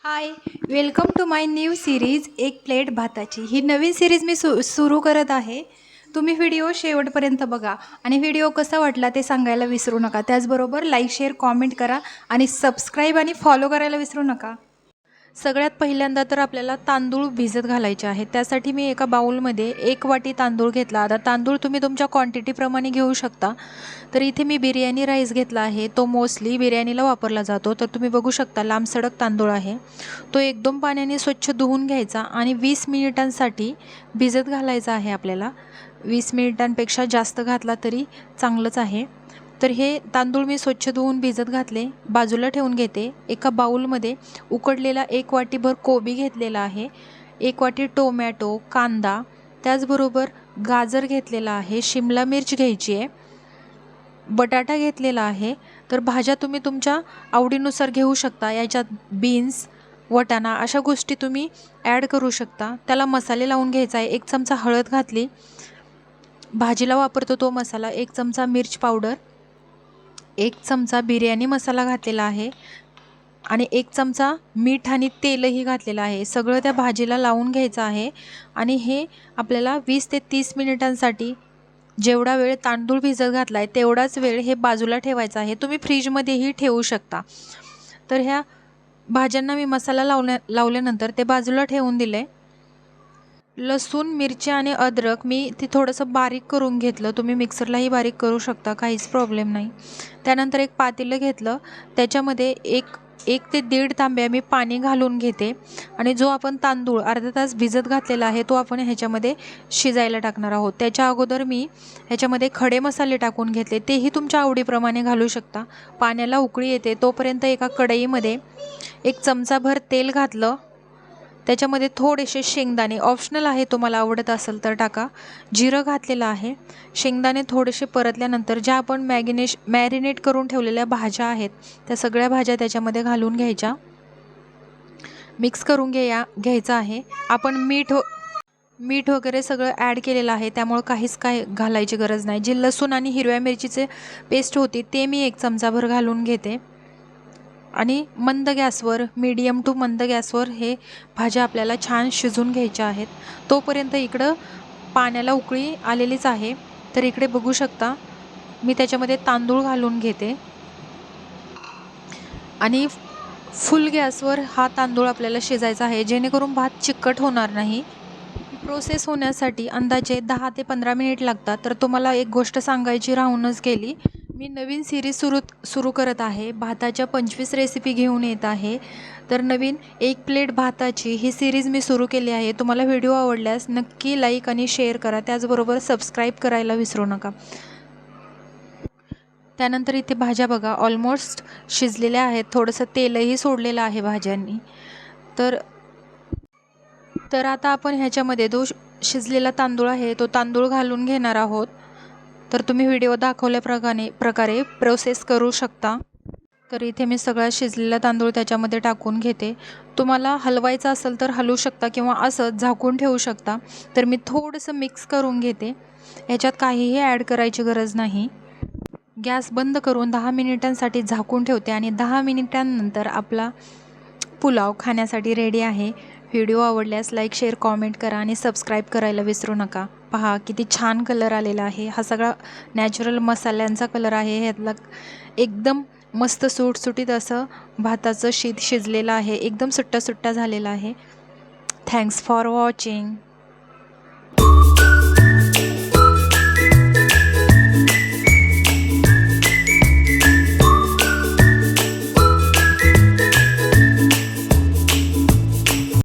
High, welcome to my new series एक plate भाताची। ही नवीन सिरीज मी सुरू करत आहे। तुम्ही व्हिडिओ शेवटपर्यंत बघा आणि व्हिडिओ कसा वाटला ते सांगायला विसरू नका। त्याचबरोबर लाईक शेअर कॉमेंट करा आणि सबस्क्राईब आणि फॉलो करायला विसरू नका। सगळ्यात पहिल्यांदा तर आपल्याला तांदूळ भिजत घालायचे आहेत। त्यासाठी मी एका बाउलमध्ये 1 वाटी तांदूळ घेतला। आता तांदूळ तुम्ही तुमच्या क्वांटिटीप्रमाणे घेऊ शकता। तर इथे मी बिर्याणी राईस घेतला आहे, तो मोस्टली बिर्याणीला वापरला जातो। तर तुम्ही बघू शकता लांबसडक तांदूळ आहे। तो एकदम पाण्याने स्वच्छ धुवून घ्यायचा आणि 20 मिनिटांसाठी भिजत घालायचा आहे आपल्याला। 20 मिनिटांपेक्षा जास्त घातला तरी चांगलंच आहे। तर हे तांदूळ मी स्वच्छ धुवून भिजत घातले, बाजूला ठेवून घेते। एका बाउलमध्ये उकडलेला 1 वाटीभर कोबी घेतलेला आहे, 1 वाटी टोमॅटो, कांदा, त्याचबरोबर गाजर घेतलेला आहे, शिमला मिर्च घ्यायची आहे, बटाटा घेतलेला आहे। तर भाज्या तुम्ही तुमच्या आवडीनुसार घेऊ शकता। याच्यात बीन्स, वटाणा अशा गोष्टी तुम्ही ॲड करू शकता। त्याला मसाले लावून घ्यायचा आहे। 1 चमचा हळद घातली, भाजीला वापरतो तो मसाला, 1 चमचा मिर्च पावडर, 1 चमचा बिर्याणी मसाला घातलेला आहे आणि 1 चमचा मीठ आणि तेलही घातलेलं आहे। सगळं त्या भाजीला लावून घ्यायचं आहे आणि हे आपल्याला 20 ते 30 मिनिटांसाठी जेवढा वेळ तांदूळ भिजत घातला आहे तेवढाच वेळ हे बाजूला ठेवायचं आहे। तुम्ही फ्रीजमध्येही ठेवू शकता। तर ह्या भाज्यांना मी मसाला लावल्यानंतर ते बाजूला ठेवून दिले। लसूण, मिरची आणि अद्रक मी ते थोडंसं बारीक करून घेतलं। तुम्ही मिक्सरलाही बारीक करू शकता, काहीच प्रॉब्लेम नाही। त्यानंतर एक पातेलं घेतलं, त्याच्यामध्ये एक ते 1.5 तांब्या मी पाणी घालून घेते आणि जो आपण तांदूळ अर्धा तास भिजत घातलेला आहे तो आपण ह्याच्यामध्ये शिजायला टाकणार आहोत। त्याच्या अगोदर मी ह्याच्यामध्ये खडे मसाले टाकून घेतले, तेही तुमच्या आवडीप्रमाणे घालू शकता। पाण्याला उकळी येते तोपर्यंत एका कढईमध्ये 1 चमचाभर तेल घातलं, त्याच्यामध्ये थोडेसे शेंगदाणे, ऑप्शनल आहे, तुम्हाला आवडत असेल तर टाका, जिरं घातलेलं आहे। शेंगदाणे थोडेसे परतल्यानंतर ज्या आपण मॅरिनेट करून ठेवलेल्या भाज्या आहेत त्या सगळ्या भाज्या त्याच्यामध्ये घालून घ्यायच्या, मिक्स करून घ्यायचं आहे। आपण मीठ वगैरे सगळं ॲड केलेलं आहे, त्यामुळे काहीच घालायची गरज नाही। जी लसूण आणि हिरव्या मिरचीचे पेस्ट होती ते मी 1 चमचाभर घालून घेते आणि मंद गॅसवर, मीडियम टू मंद गॅसवर हे भाज्या आपल्याला छान शिजून घ्यायच्या आहेत। तोपर्यंत इकडं पाण्याला उकळी आलेलीच आहे। तर इकडे बघू शकता मी त्याच्यामध्ये तांदूळ घालून घेते आणि फुल गॅसवर हा तांदूळ आपल्याला शिजायचा आहे, जेणेकरून भात चिकट होणार नाही। प्रोसेस होण्यासाठी अंदाजे 10 ते 15 मिनिट लागतात। तर तुम्हाला एक गोष्ट सांगायची राहूनच गेली, मी नवीन सिरीज सुरू करत आहे। भाताच्या 25 रेसिपी घेऊन येत आहे। तर नवीन 1 प्लेट भाताची ही सिरीज मी सुरू केली आहे। तुम्हाला व्हिडिओ आवडल्यास नक्की लाईक आणि शेअर करा, त्याचबरोबर सबस्क्राईब करायला विसरू नका। त्यानंतर इथे भाज्या बघा ऑलमोस्ट शिजलेल्या आहेत, थोडंसं तेलही सोडलेलं आहे भाज्यांनी। तर आता आपण ह्याच्यामध्ये जो शिजलेला तांदूळ आहे तो तांदूळ घालून घेणार आहोत। तर तुम्ही व्हिडिओ दाखवल्याप्रकारे प्रोसेस करू शकता। तर इथे मी सगळा शिजलेला तांदूळ त्याच्यामध्ये टाकून घेते। तुम्हाला हलवायचा असेल तर हलवू शकता किंवा असं झाकून ठेवू शकता। तर मी थोडंसं मिक्स करून घेते, ह्याच्यात काहीही ॲड करायची गरज नाही। गॅस बंद करून 10 मिनिटांसाठी झाकून ठेवते आणि 10 मिनिटांनंतर आपला पुलाव खाण्यासाठी रेडी आहे। व्हिडिओ आवडल्यास लाईक शेअर कॉमेंट करा आणि सबस्क्राईब करायला विसरू नका। पहा किती छान कलर आलेला आहे, हा सगळा नॅचरल मसाल्यांचा कलर आहे। ह्यातला एकदम मस्त सुटसुटीत असं भाताचं शीत शिजलेलं आहे, एकदम सुट्टा झालेला आहे। Thanks for watching.